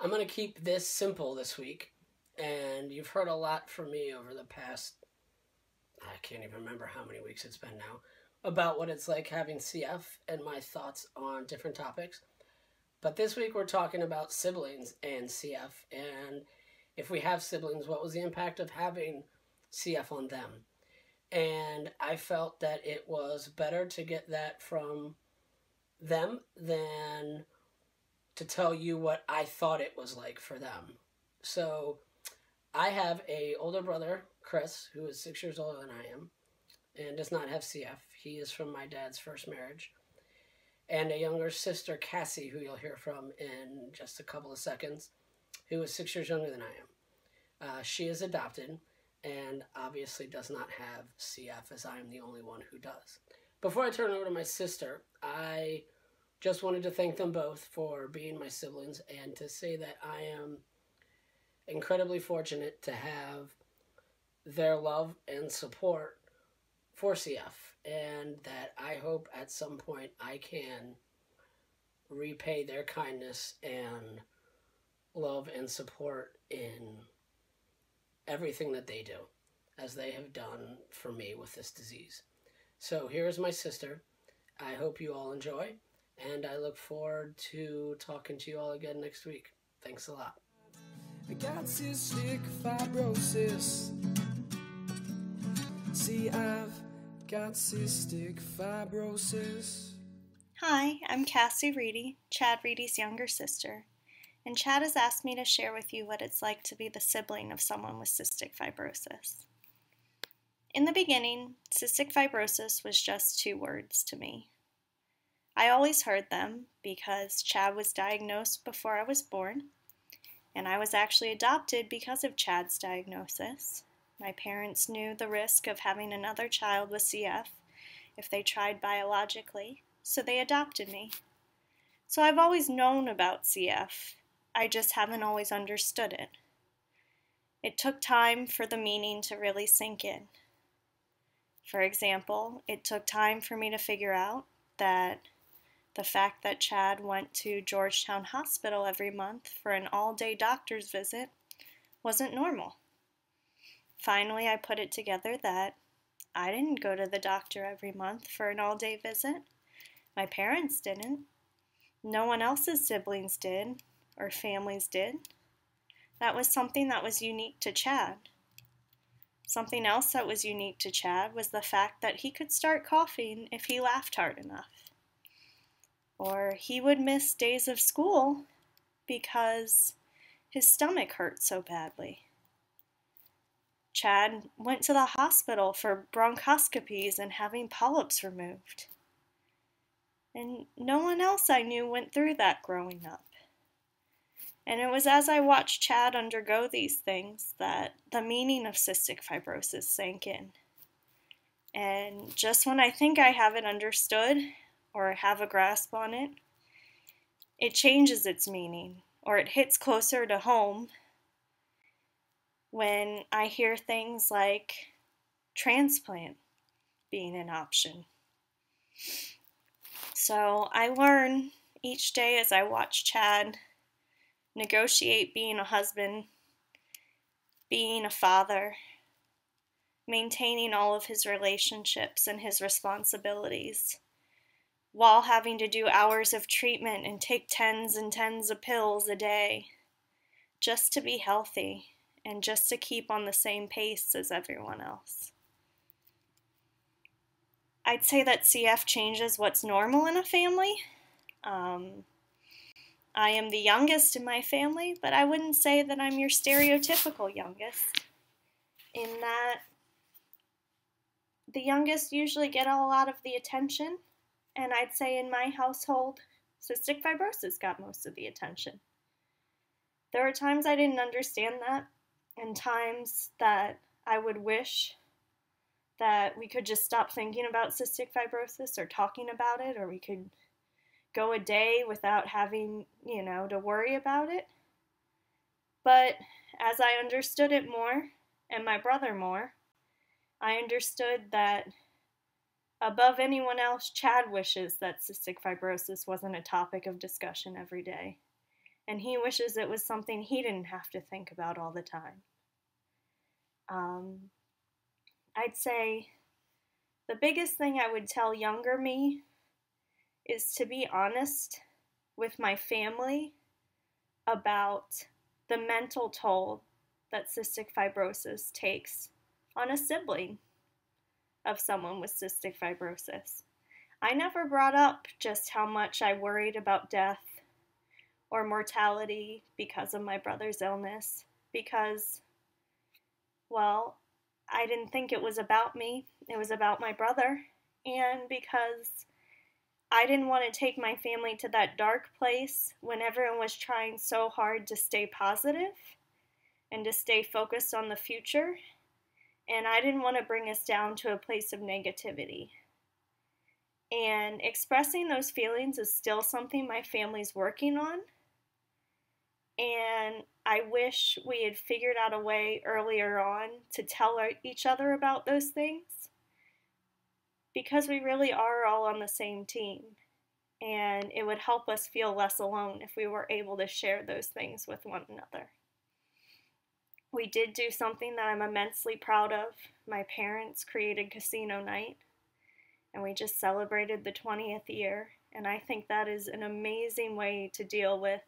I'm going to keep this simple this week. And you've heard a lot from me over the past, I can't even remember how many weeks it's been now, about what it's like having CF and my thoughts on different topics. But this week we're talking about siblings and CF. And if we have siblings, what was the impact of having CF on them? And I felt that it was better to get that from them than to tell you what I thought it was like for them. So I have a older brother, Chris, who is 6 years older than I am and does not have CF. He is from my dad's first marriage. And a younger sister, Cassie, who you'll hear from in just a couple of seconds, who is 6 years younger than I am. She is adopted and obviously does not have CF, as I am the only one who does. Before I turn it over to my sister, I just wanted to thank them both for being my siblings and to say that I am incredibly fortunate to have their love and support for CF, and that I hope at some point I can repay their kindness and love and support in everything that they do, as they have done for me with this disease. So here's my sister. I hope you all enjoy, and I look forward to talking to you all again next week. Thanks a lot. I got cystic fibrosis. See, I've got cystic fibrosis. Hi, I'm Cassie Riedy, Chad Riedy's younger sister, and Chad has asked me to share with you what it's like to be the sibling of someone with cystic fibrosis. In the beginning, cystic fibrosis was just 2 words to me. I always heard them because Chad was diagnosed before I was born, and I was actually adopted because of Chad's diagnosis. My parents knew the risk of having another child with CF if they tried biologically, so they adopted me. So I've always known about CF, I just haven't always understood it. It took time for the meaning to really sink in. For example, it took time for me to figure out that the fact that Chad went to Georgetown Hospital every month for an all-day doctor's visit wasn't normal. Finally, I put it together that I didn't go to the doctor every month for an all-day visit. My parents didn't. No one else's siblings did, or families did. That was something that was unique to Chad. Something else that was unique to Chad was the fact that he could start coughing if he laughed hard enough. Or he would miss days of school because his stomach hurt so badly. Chad went to the hospital for bronchoscopies and having polyps removed. And no one else I knew went through that growing up. And it was as I watched Chad undergo these things that the meaning of cystic fibrosis sank in. And just when I think I have it understood or have a grasp on it, it changes its meaning, or it hits closer to home when I hear things like transplant being an option. So I learn each day as I watch Chad negotiate being a husband, being a father, maintaining all of his relationships and his responsibilities, while having to do hours of treatment and take tens and tens of pills a day, just to be healthy and just to keep on the same pace as everyone else. I'd say that CF changes what's normal in a family. I am the youngest in my family, but I wouldn't say that I'm your stereotypical youngest, in that the youngest usually get a lot of the attention, and I'd say in my household, cystic fibrosis got most of the attention. There are times I didn't understand that, and times that I would wish that we could just stop thinking about cystic fibrosis or talking about it, or we could go a day without having, to worry about it. But as I understood it more, and my brother more, I understood that above anyone else, Chad wishes that cystic fibrosis wasn't a topic of discussion every day. and he wishes it was something he didn't have to think about all the time. I'd say the biggest thing I would tell younger me is to be honest with my family about the mental toll that cystic fibrosis takes on a sibling of someone with cystic fibrosis. I never brought up just how much I worried about death or mortality because of my brother's illness, because, well, I didn't think it was about me, it was about my brother, and because I didn't want to take my family to that dark place when everyone was trying so hard to stay positive and to stay focused on the future, and I didn't want to bring us down to a place of negativity. And expressing those feelings is still something my family's working on, and I wish we had figured out a way earlier on to tell each other about those things, because we really are all on the same team, and it would help us feel less alone if we were able to share those things with one another. We did do something that I'm immensely proud of. My parents created casino night, and we just celebrated the 20th year, and I think that is an amazing way to deal with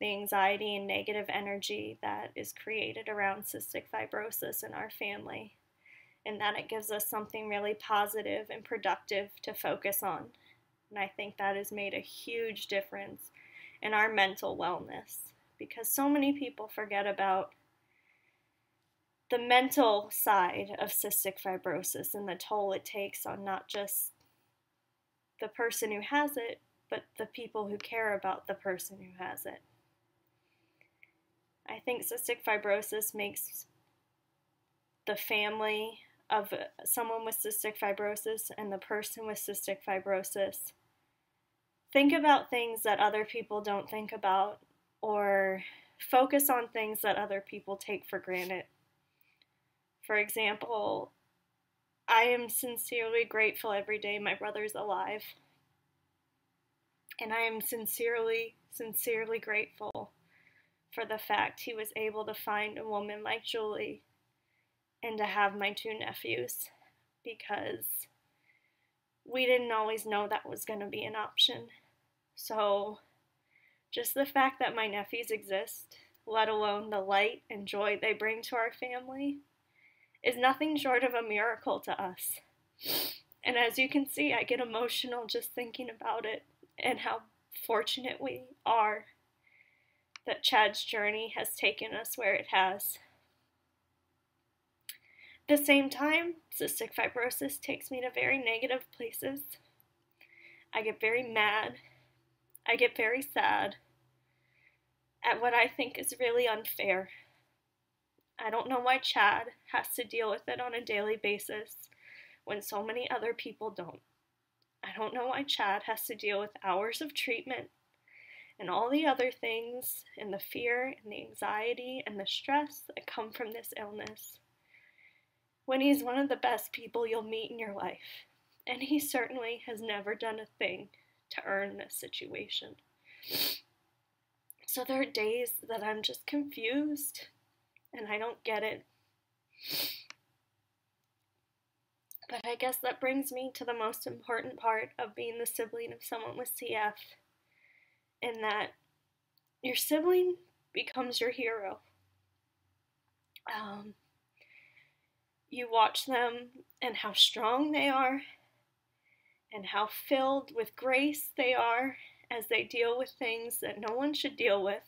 the anxiety and negative energy that is created around cystic fibrosis in our family, and that it gives us something really positive and productive to focus on. And I think that has made a huge difference in our mental wellness, because so many people forget about the mental side of cystic fibrosis and the toll it takes on not just the person who has it, but the people who care about the person who has it. I think cystic fibrosis makes the family of someone with cystic fibrosis and the person with cystic fibrosis think about things that other people don't think about, or focus on things that other people take for granted. For example, I am sincerely grateful every day my brother's alive. And I am sincerely grateful for the fact he was able to find a woman like Julie and to have my two nephews, because we didn't always know that was going to be an option. So just the fact that my nephews exist, let alone the light and joy they bring to our family, is nothing short of a miracle to us. And as you can see, I get emotional just thinking about it, and how fortunate we are that Chad's journey has taken us where it has. At the same time, cystic fibrosis takes me to very negative places. I get very mad. I get very sad at what I think is really unfair. I don't know why Chad has to deal with it on a daily basis when so many other people don't. I don't know why Chad has to deal with hours of treatment and all the other things, and the fear and the anxiety and the stress that come from this illness, when he's one of the best people you'll meet in your life, and he certainly has never done a thing to earn this situation. So there are days that I'm just confused, and I don't get it. But I guess that brings me to the most important part of being the sibling of someone with CF, in that your sibling becomes your hero. You watch them and how strong they are, and how filled with grace they are as they deal with things that no one should deal with,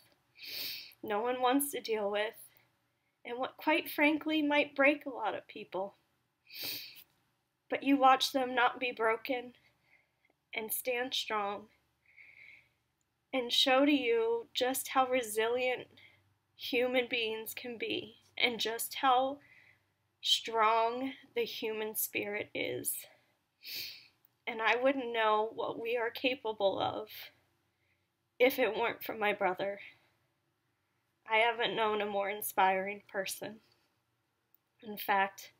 no one wants to deal with, and what quite frankly might break a lot of people. But you watch them not be broken and stand strong, and show to you just how resilient human beings can be, and just how strong the human spirit is. And I wouldn't know what we are capable of if it weren't for my brother. I haven't known a more inspiring person. In fact,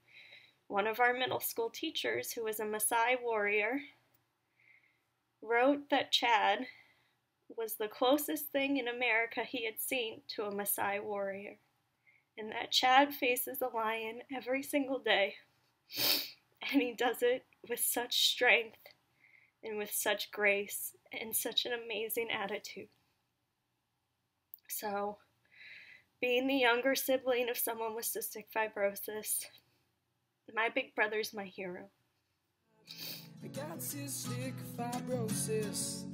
one of our middle school teachers, who was a Maasai warrior, wrote that Chad was the closest thing in America he had seen to a Maasai warrior, and that Chad faces a lion every single day, and he does it with such strength and with such grace and such an amazing attitude. So, being the younger sibling of someone with cystic fibrosis, my big brother's my hero. I got cystic fibrosis.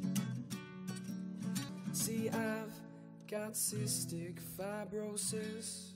See, I've got cystic fibrosis.